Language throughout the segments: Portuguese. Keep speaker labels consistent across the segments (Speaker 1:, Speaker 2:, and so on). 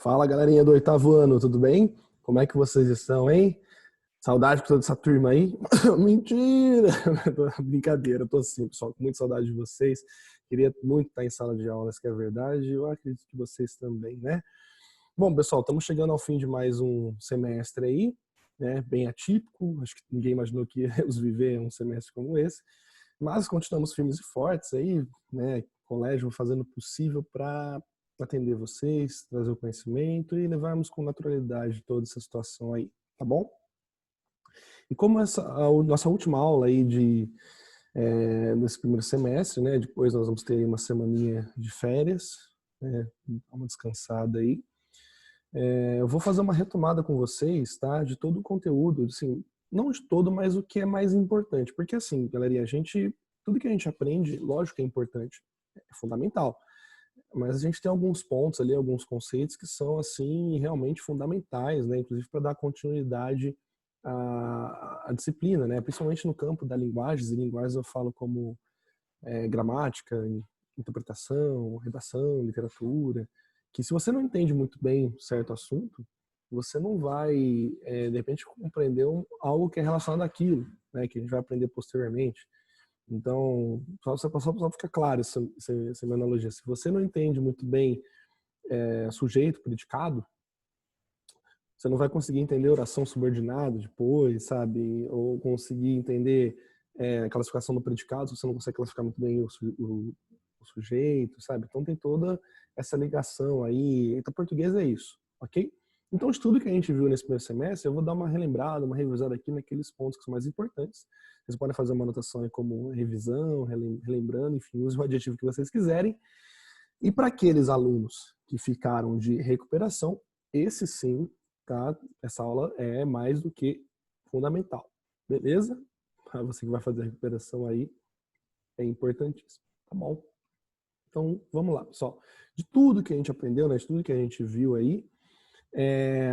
Speaker 1: Fala, galerinha do oitavo ano, tudo bem? Como é que vocês estão, hein? Saudade de toda essa turma aí? Mentira! Brincadeira, eu tô sim, pessoal, com muita saudade de vocês. Queria muito estar em sala de aulas, que é verdade, eu acredito que vocês também, né? Bom, pessoal, estamos chegando ao fim de mais um semestre aí, né? Bem atípico, acho que ninguém imaginou que íamos viver um semestre como esse, mas continuamos firmes e fortes aí, né? Colégio fazendo o possível para atender vocês, trazer o conhecimento e levarmos com naturalidade toda essa situação aí, tá bom? E como essa a nossa última aula aí nesse primeiro semestre, né? Depois nós vamos ter aí uma semaninha de férias, né? Dar uma descansada aí. Eu vou fazer uma retomada com vocês, tá? De todo o conteúdo, assim, não de todo, mas o que é mais importante. Porque assim, galerinha, tudo que a gente aprende, lógico que é importante, é fundamental. Mas a gente tem alguns pontos ali, alguns conceitos que são, assim, realmente fundamentais, né? Inclusive para dar continuidade à disciplina, né? Principalmente no campo da linguagens, e linguagens eu falo como gramática, interpretação, redação, literatura, que se você não entende muito bem certo assunto, você não vai, de repente, compreender algo que é relacionado àquilo, né? Que a gente vai aprender posteriormente. Então, só fica claro essa minha analogia. Se você não entende muito bem sujeito, predicado, você não vai conseguir entender oração subordinada depois, sabe? Ou conseguir entender a classificação do predicado, se você não consegue classificar muito bem o sujeito, sabe? Então tem toda essa ligação aí. Então, português é isso, ok? Então, o estudo que a gente viu nesse primeiro semestre, eu vou dar uma relembrada, uma revisada aqui naqueles pontos que são mais importantes. Vocês podem fazer uma anotação aí como revisão, relembrando, enfim, use o adjetivo que vocês quiserem. E para aqueles alunos que ficaram de recuperação, esse sim, tá? Essa aula é mais do que fundamental. Beleza? Para você que vai fazer a recuperação aí, é importantíssimo, tá bom? Então, vamos lá, pessoal. De tudo que a gente aprendeu, né, de tudo que a gente viu aí, é,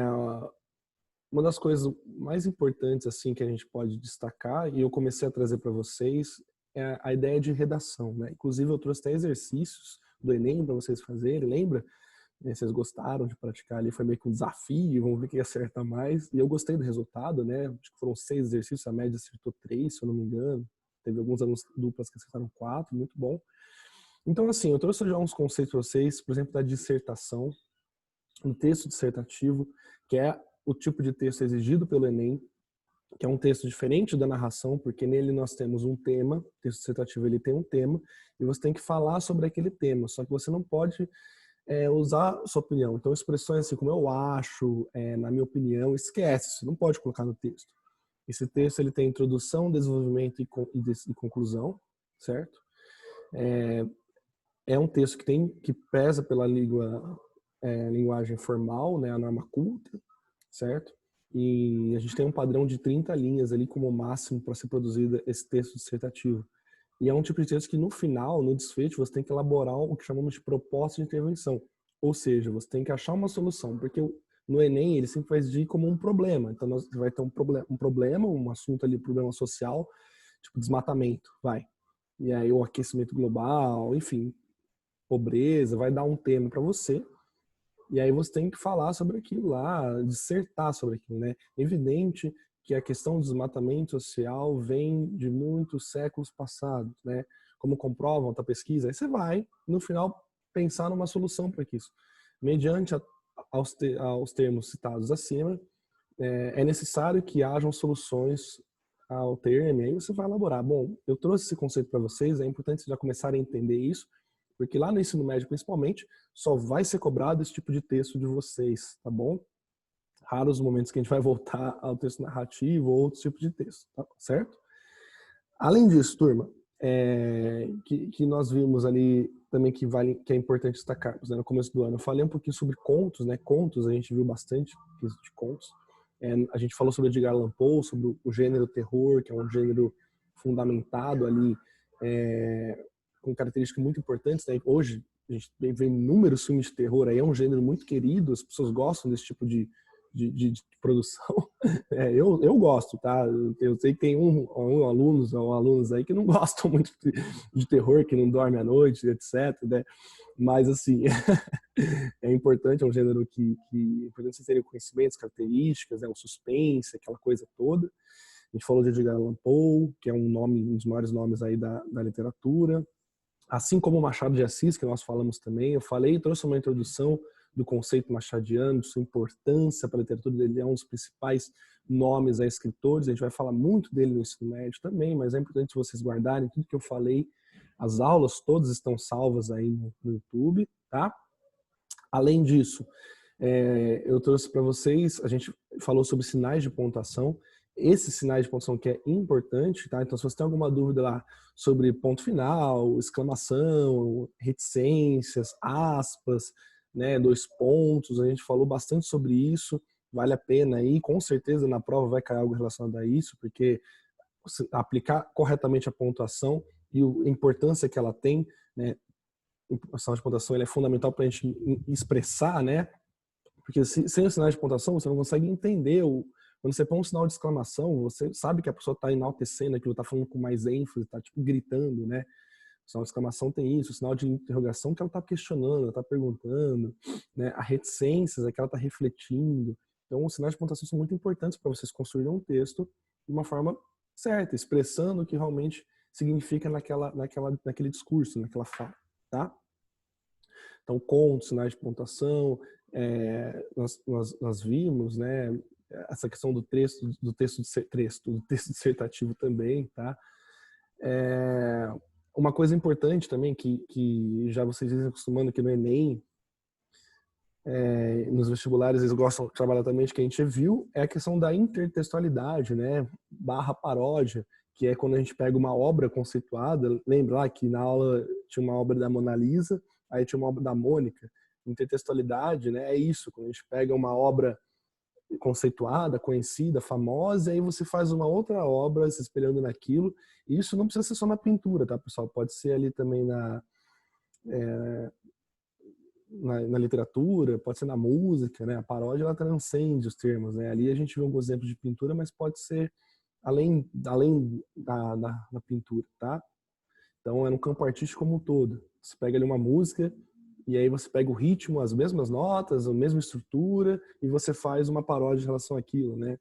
Speaker 1: uma das coisas mais importantes assim que a gente pode destacar, e eu comecei a trazer para vocês, é a ideia de redação, né? Inclusive, eu trouxe até exercícios do Enem para vocês fazerem, lembra? Vocês gostaram de praticar ali, foi meio que um desafio, vamos ver quem acerta mais. E eu gostei do resultado, né? Acho que foram 6 exercícios, a média acertou 3, se eu não me engano. Teve alguns alunos duplas que acertaram 4, muito bom. Então, assim, eu trouxe já uns conceitos para vocês, por exemplo, da dissertação, um texto dissertativo, que é o tipo de texto exigido pelo Enem, que é um texto diferente da narração, porque nele nós temos um tema, o texto dissertativo ele tem um tema, e você tem que falar sobre aquele tema, só que você não pode usar a sua opinião. Então, expressões assim como eu acho, na minha opinião, esquece, você não pode colocar no texto. Esse texto ele tem introdução, desenvolvimento e conclusão, certo? É um texto que pesa pela linguagem formal, né, a norma culta, certo? E a gente tem um padrão de 30 linhas ali como máximo para ser produzido esse texto dissertativo. E é um tipo de texto que no final, no desfecho, você tem que elaborar o que chamamos de proposta de intervenção. Ou seja, você tem que achar uma solução, porque no Enem ele sempre vai agir como um problema. Então você vai ter um problema, um assunto ali, problema social, tipo desmatamento, vai. E aí o aquecimento global, enfim, pobreza, vai dar um tema para você. E aí você tem que falar sobre aquilo lá, dissertar sobre aquilo, né? É evidente que a questão do desmatamento social vem de muitos séculos passados, né? Como comprova outra pesquisa, aí você vai, no final, pensar numa solução para isso. Mediante aos termos citados acima, é necessário que hajam soluções ao termo, e aí você vai elaborar. Bom, eu trouxe esse conceito para vocês, é importante vocês já começarem a entender isso, porque lá no ensino médio, principalmente, só vai ser cobrado esse tipo de texto de vocês, tá bom? Raros os momentos que a gente vai voltar ao texto narrativo ou outro tipo de texto, tá certo? Além disso, turma, que nós vimos ali também que é importante destacarmos, né, no começo do ano. Eu falei um pouquinho sobre contos, né? Contos, a gente viu bastante de contos. A gente falou sobre Edgar Allan Poe, sobre o gênero terror, que é um gênero fundamentado ali com características muito importantes, né? Hoje a gente vê inúmeros filmes de terror, aí é um gênero muito querido, as pessoas gostam desse tipo de de produção. Eu gosto, tá? Eu sei que tem alunos aí que não gostam muito de terror, que não dorme à noite, etc, né? Mas, assim, é importante, é um gênero que é importante vocês terem conhecimentos, características, né? O suspense, aquela coisa toda. A gente falou de Edgar Allan Poe, que é um dos maiores nomes aí da literatura. Assim como o Machado de Assis, que nós falamos também, eu falei, trouxe uma introdução do conceito machadiano, de sua importância para a literatura, ele é um dos principais nomes a escritores, a gente vai falar muito dele no ensino médio também, mas é importante vocês guardarem tudo que eu falei, as aulas todas estão salvas aí no YouTube, tá? Além disso, eu trouxe para vocês, a gente falou sobre sinais de pontuação, esses sinais de pontuação que é importante, tá? Então, se você tem alguma dúvida lá sobre ponto final, exclamação, reticências, aspas, né, 2 pontos, a gente falou bastante sobre isso, vale a pena aí, com certeza na prova vai cair algo relacionado a isso, porque aplicar corretamente a pontuação e a importância que ela tem, né, a sinal de pontuação ele é fundamental para a gente expressar, né, porque sem o sinal de pontuação você não consegue entender quando você põe um sinal de exclamação, você sabe que a pessoa está enaltecendo aquilo, está falando com mais ênfase, está tipo gritando, né? O sinal de exclamação tem isso, o sinal de interrogação que ela está questionando, ela está perguntando, né? A reticências é que ela está refletindo. Então, os sinais de pontuação são muito importantes para vocês construírem um texto de uma forma certa, expressando o que realmente significa naquele discurso, naquela fala, tá? Então, contos, sinais de pontuação, nós vimos, né? Essa questão do texto dissertativo também, tá? Uma coisa importante também que já vocês estão acostumando que no Enem, nos vestibulares eles gostam de trabalhar também, que a gente viu, é a questão da intertextualidade, né? Barra paródia, que é quando a gente pega uma obra conceituada, lembra lá que na aula tinha uma obra da Mona Lisa, aí tinha uma obra da Mônica. Intertextualidade, né? É isso, quando a gente pega uma obra conceituada, conhecida, famosa, e aí você faz uma outra obra se espelhando naquilo. E isso não precisa ser só na pintura, tá, pessoal? Pode ser ali também na literatura, pode ser na música, né? A paródia, ela transcende os termos, né? Ali a gente vê alguns exemplos de pintura, mas pode ser além da pintura, tá? Então é no campo artístico como um todo. Você pega ali uma música, e aí você pega o ritmo, as mesmas notas, a mesma estrutura, e você faz uma paródia em relação àquilo, né?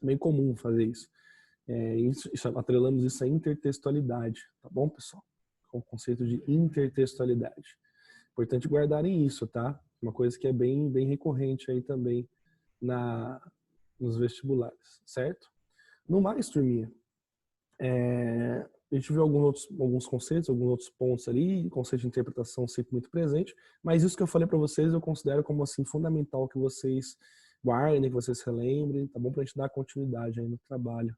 Speaker 1: É bem comum fazer isso. Atrelamos isso à intertextualidade, tá bom, pessoal? Com o conceito de intertextualidade. Importante guardarem isso, tá? Uma coisa que é bem recorrente aí também nos vestibulares, certo? No mais, turminha, a gente viu alguns conceitos, alguns outros pontos ali, conceito de interpretação sempre muito presente, mas isso que eu falei para vocês eu considero como assim fundamental que vocês guardem, que vocês relembrem, tá bom? Para a gente dar continuidade aí no trabalho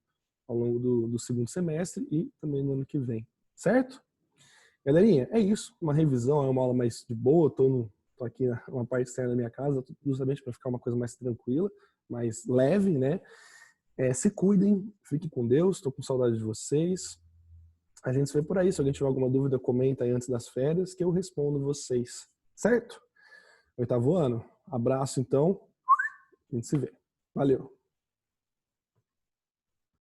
Speaker 1: ao longo do segundo semestre e também no ano que vem, certo? Galerinha, é isso, uma revisão, é uma aula mais de boa, tô aqui numa parte externa da minha casa, justamente para ficar uma coisa mais tranquila, mais leve, né? Se cuidem, fiquem com Deus, tô com saudade de vocês. A gente se vê por aí. Se alguém tiver alguma dúvida, comenta aí antes das férias que eu respondo vocês. Certo? 8º ano. Abraço, então. A gente se vê. Valeu.